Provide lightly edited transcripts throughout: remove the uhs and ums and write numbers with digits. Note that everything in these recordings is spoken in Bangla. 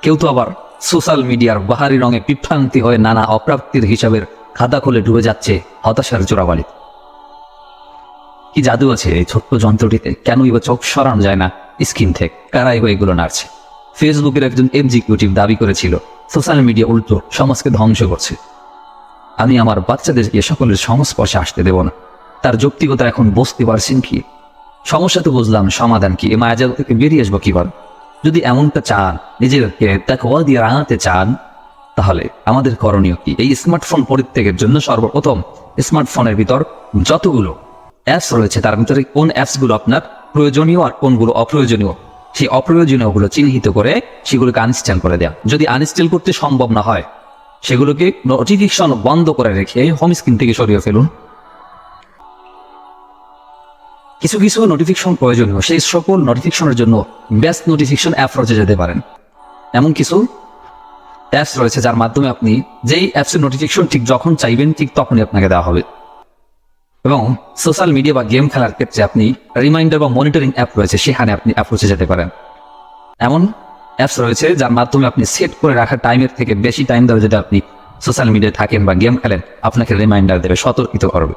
কেউ তো আবার সোশ্যাল মিডিয়ার বাহারি রঙে বিভ্রান্তি হয়ে নানা অপ্রাপ্তির হিসাবের খাতা খুলে ডুবে যাচ্ছে হতাশার জোড়াবাড়ি। কি জাদু আছে এই ছোট্ট যন্ত্রটিতে? কেনই বা চোখ সরানো যায় না স্ক্রিন থেকে? কারাই বা এগুলো নাড়ছে? ফেসবুকের একজন এক্সিকিউটিভ দাবি করেছিল সোশ্যাল মিডিয়া উল্টো সমাজকে ধ্বংস করছে। আমি আমার বাচ্চাদেরকে সকলের সংস্পর্শে আসতে দেব না। তার যৌক্তিকতা এখন বুঝতে পারছেন কি? সমস্যা তো বুঝলাম, সমাধান কি? এই মায়াজাল থেকে বেরিয়ে আসবো কিভাবে? যদি এমনটা চান, নিজেকে তাকওয়া দিয়ে আনাতে চান, তাহলে আমাদের করণীয় কি? এই স্মার্টফোন পরিত্যাগের জন্য সর্বপ্রথম স্মার্টফোনের ভিতর যতগুলো অ্যাপস রয়েছে তার ভিতরে কোন অ্যাপসগুলো আপনার প্রয়োজনীয় আর কোনগুলো অপ্রয়োজনীয়, সেই অপ্রয়োজনীয়গুলো চিহ্নিত করে সেগুলোকে আনইনস্টল করে দেওয়া। যদি আনইনস্টল করতে সম্ভব না হয়, সেগুলোকে নোটিফিকেশন বন্ধ করে রেখে হোম স্ক্রিন থেকে সরিয়ে ফেলুন। কিছু কিছু নোটিফিকেশন প্রয়োজনীয়, সেই সকল নোটিফিকেশনের জন্য বেস্ট নোটিফিকেশন অ্যাপ রয়েছে যেতে পারেন। এমন কিছু অ্যাপস রয়েছে যার মাধ্যমে আপনি যেই অ্যাপসের নোটিফিকেশন ঠিক যখন চাইবেন ঠিক তখনই আপনাকে দেওয়া হবে। এবং সোশ্যাল মিডিয়া বা গেম খেলার ক্ষেত্রে আপনি রিমাইন্ডার বা মনিটরিং অ্যাপ রয়েছে, সেখানে আপনি অ্যাপ্রোচে যেতে পারেন। এমন অ্যাপস রয়েছে যার মাধ্যমে আপনি সেট করে রাখা টাইমের থেকে বেশি টাইম ধরে যেটা আপনি সোশ্যাল মিডিয়ায় থাকেন বা গেম খেলেন, আপনাকে রিমাইন্ডার দেবে, সতর্কিত করবে।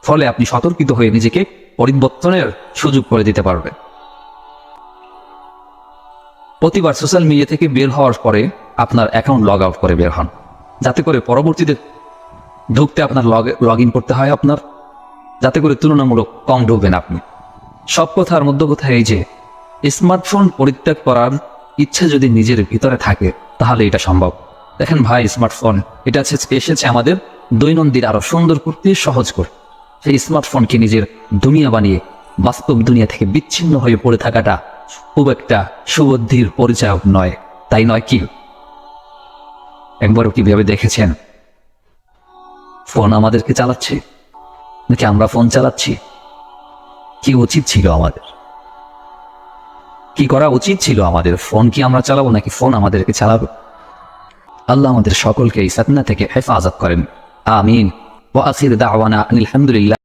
ফলে আপনি সতর্কিত হয়ে নিজেকে পরিবর্তনের সুযোগ করে দিতে পারবেন। প্রতিবার সোশ্যাল মিডিয়া থেকে বের হওয়ার পরে আপনার অ্যাকাউন্ট লগ আউট করে বের হন, যাতে করে পরবর্তীতে ঢুকতে আপনার লগ ইন করতে হয় আপনার, যাতে করে তুলনামূলক কম ঢুকবেন আপনি। সব কথার মধ্য কথা এই যে স্মার্টফোন পরিত্যাগ করার ইচ্ছা যদি নিজের ভিতরে থাকে তাহলে এটা সম্ভব। দেখেন ভাই, স্মার্টফোন এটা এসেছে আমাদের দৈনন্দিন আরো সুন্দর করতে, সহজ করতে। সেই স্মার্টফোনকে নিজের দুনিয়া বানিয়ে বাস্তব দুনিয়া থেকে বিচ্ছিন্ন হয়ে পড়ে থাকাটা খুব একটা সুবুদ্ধির পরিচায়ক নয়, তাই নয় কি? একবারও কি ভেবে দেখেছেন ফোন আমাদেরকে চালাচ্ছে নাকি আমরা ফোন চালাচ্ছি? কি উচিত ছিল আমাদের? কি করা উচিত ছিল আমাদের? ফোন কি আমরা চালাবো নাকি ফোন আমাদেরকে চালাবো? আল্লাহ আমাদের সকলকে এই ফিতনা থেকে হেফাজত করেন। আমিন। ওয়া আখির দাওয়ানা আলহামদুলিল্লাহ।